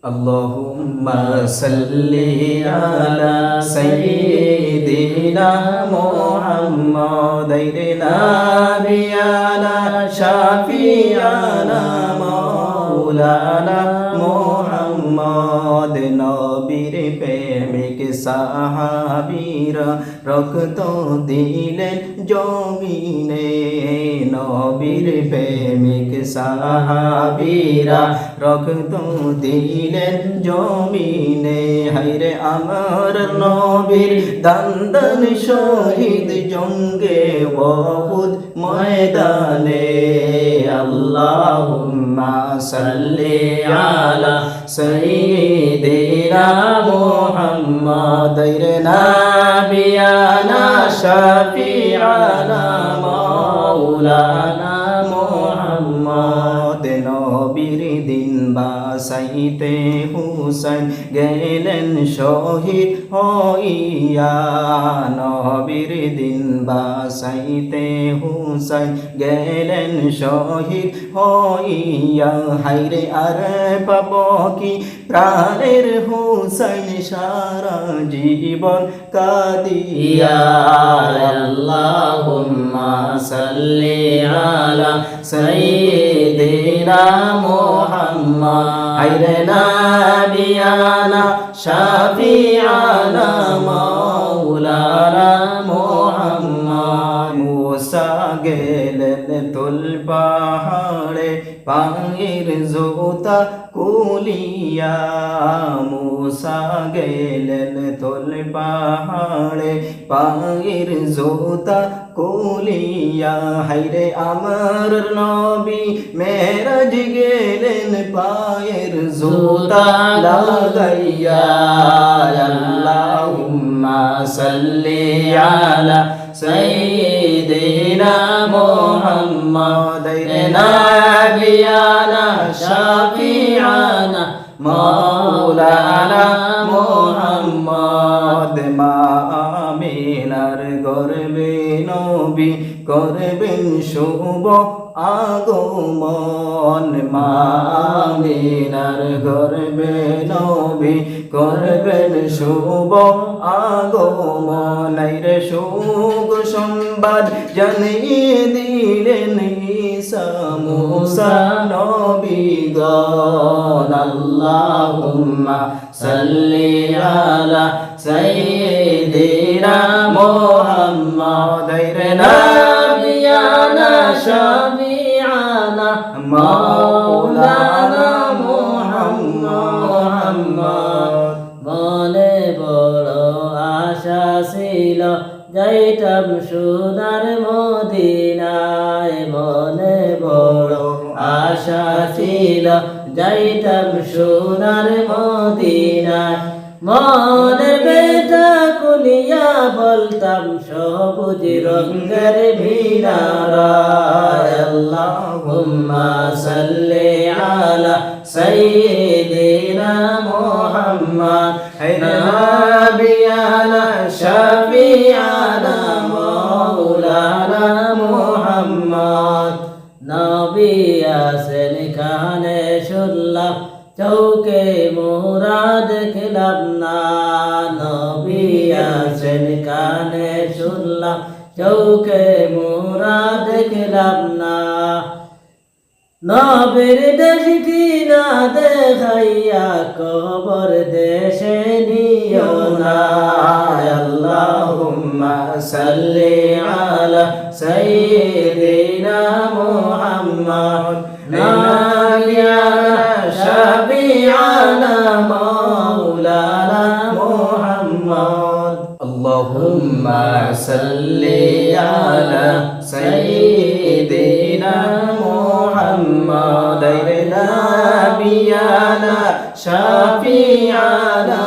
اللهم صل على سيدنا محمد نبينا شفيعنا مولانا محمد নবীর প্রেমিক সাহাবীরা রক্ত দিলেন জমিনে নবীর প্রেমিক সাহাবীরা রক্ত দিলেন জমিনে হায়রে আমার নবীর দান্দন শহীদ জঙ্গে উহুদ ময়দানে আল্লাহুম্মা সাল্লি আলা সাইয়্যিদিনা মুহাম্মাদ নাবিয়ানা শাফিআনা মাওলানা মুহাম্মাদ নবীর দিন বাসাইতে হুসাইন গেলেন শহীদ হইয়া নবীর দিন বাসাইতে হুসাইন গেলেন শহীদ হইয়া হায়রে আর পাব কি প্রাণের হুসাইন সারা জীবন কাদিয়া আল্লাহুম্মা সাল্লি আলা সাইয়্যিদিনা মুহাম্মাদ হায়রে নাবিয়ানা শাফিআনা মাওলানা মুহাম্মাদ মুসা গেলেন তুল পাহাড়ে পায়ের জুতা কুলিয়া মুসা গেলেন তুল পাহাড়ে পায়ের জুতা কুলিয়া হায়রে আমার নবী মেরাজ গেলেন পায়ের জুতা লাগাইয়া আল্লাহুম্মা সাল্লি আলা সাইয়্যিদিনা মুহাম্মাদ নাবিয়ানা শাফিআনা মাওলানা মুহাম্মাদ মা আমিনার গর্ভে নবী করবেন শুভ আগমন মা আমিনার গর্ভে নবী করবেন শুভ আগমন রে শুভ সংবাদ জানিয়ে দিলেন ঈসা মুসা নবীগণ আল্লাহুম্মা সাল্লি আলা সাইয়্যিদিনা মুহাম্মাদ নাবিয়ানা শাফিআনা মাওলানা মুহাম্মাদ মনে বড় আশা ছিল যাইতাম সোনার মদিনায় মনে বড় আশা ছিল যাইতাম সোনার মদিনায় মনের বেটা কুলিয়া বলতাম সবুজ রঙের মিনারায় আল্লাহুম্মা সাল্লি আলা সাইয়্যিদিনা মুহাম্মাদ নাবিয়ানা শাফিআনা মাওলানা মুহাম্মাদ নবী আছেন কানে শুনলাম চৌকে মোরা দেখলাম না নবী আছেন কানে শুনলাম চৌকে মোরা দেখলাম না নবীর দেশটি না দেখাইয়া কবর দেশে নিও না আল্লাহুম্মা সাল্লি আলা সাইয়্যিদিনা মুহাম্মাদ নাবিয়ানা শাফিআনা মাওলানা মুহাম্মাদ আল্লাহুম্মা সাল্লি আলা সাইয়্যিদিনা মুহাম্মাদ নাবিয়ানা শাফিআনা